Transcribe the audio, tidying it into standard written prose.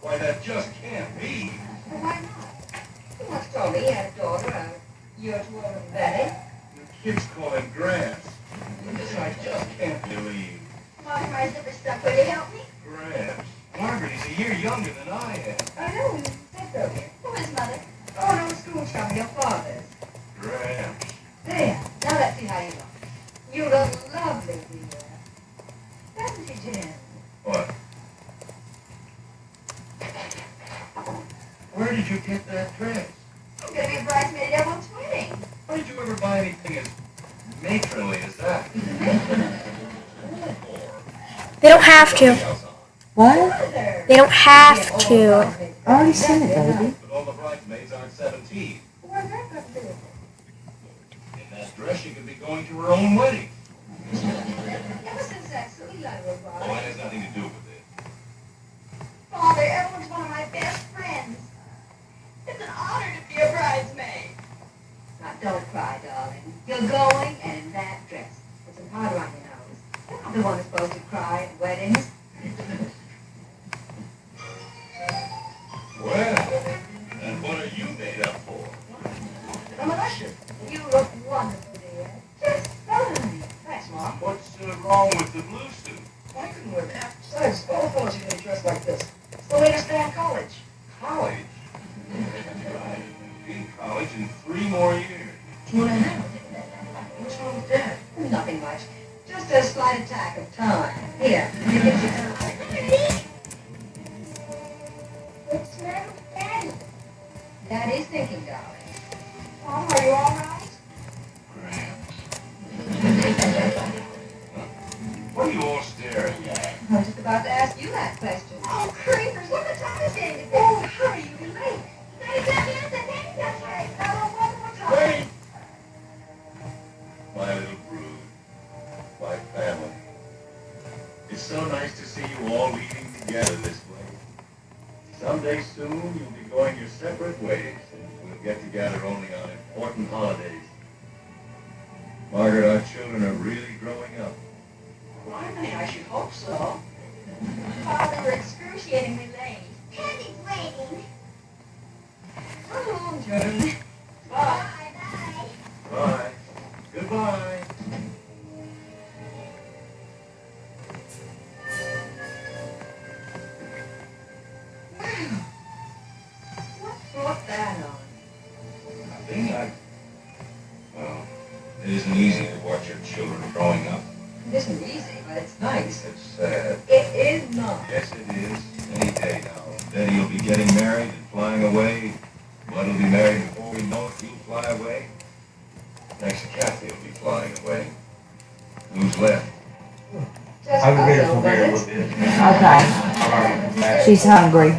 Why, that just can't be. Well, why not? He once told me he had a daughter a year or two older than Betty. The kids call him Gramps. This I just can't believe. Mommy, my zipper stuck. Will you help me? Gramps. Margaret, he's a year younger than I am. I know. He said so here. Who is Mother? Oh, no, school chum, your father's. Gramps. There. Now let's see how you look. You look lovely, dear. Doesn't he, Jim? What? Where did you get that dress? I'm going to be a bridesmaid at everyone's wedding. Why did you ever buy anything as matronly as that? They don't have to. What? Mother. They don't have to. I already seen it, baby. But all the bridesmaids aren't 17. What's that got to do with it? In that dress, she could be going to her own wedding. Ever since that silly letter was Oh, brought, that has nothing to do with it. Father, everyone's one of my best friends. It's an honor to be a bridesmaid. Now, don't cry, darling. You're going, and in that dress. With some powder on your nose. You're not the one who's supposed to cry at weddings. Well, and what are you made up for? I'm an usher. You look wonderful, dear. Just stunning. Thanks, Mom. What's wrong with the blue suit? I couldn't wear that. Besides, all fellas are going to dress like this. It's the latest day in college. College? Right. In college in 3 more years. 2.5. What's wrong with that? Nothing much. Just a slight attack of time. Here, let me get you time. What's the matter with Daddy? Daddy's thinking, darling. Mom, are you all right? Gramps. What are you all staring at? I was just about to ask you that question. Oh, creepers, look at time it's getting to be. Oh, hurry, you'll be late. Daddy, that's right. Now, one more time. Wait! My little brood. My family. It's so nice to see you all leading together this way. Someday soon, you'll be going your separate ways, and we'll get together only on important holidays. Margaret, our children are really growing up. Finally, I should hope so. Father, we're excruciatingly late. Daddy's waiting. So long, children. Bye. Bye. Goodbye. What brought that on? Nothing. Well, it isn't easy to watch your children growing up. It isn't easy, but it's nice. It's sad. It is not. Yes, it is. Any day now. Betty will be getting married and flying away. Bud will be married before we know it. He'll fly away. Next, Kathy will be flying away. Who's left? Just I would us, read it though, from here a brothers. little bit. Okay. She's hungry.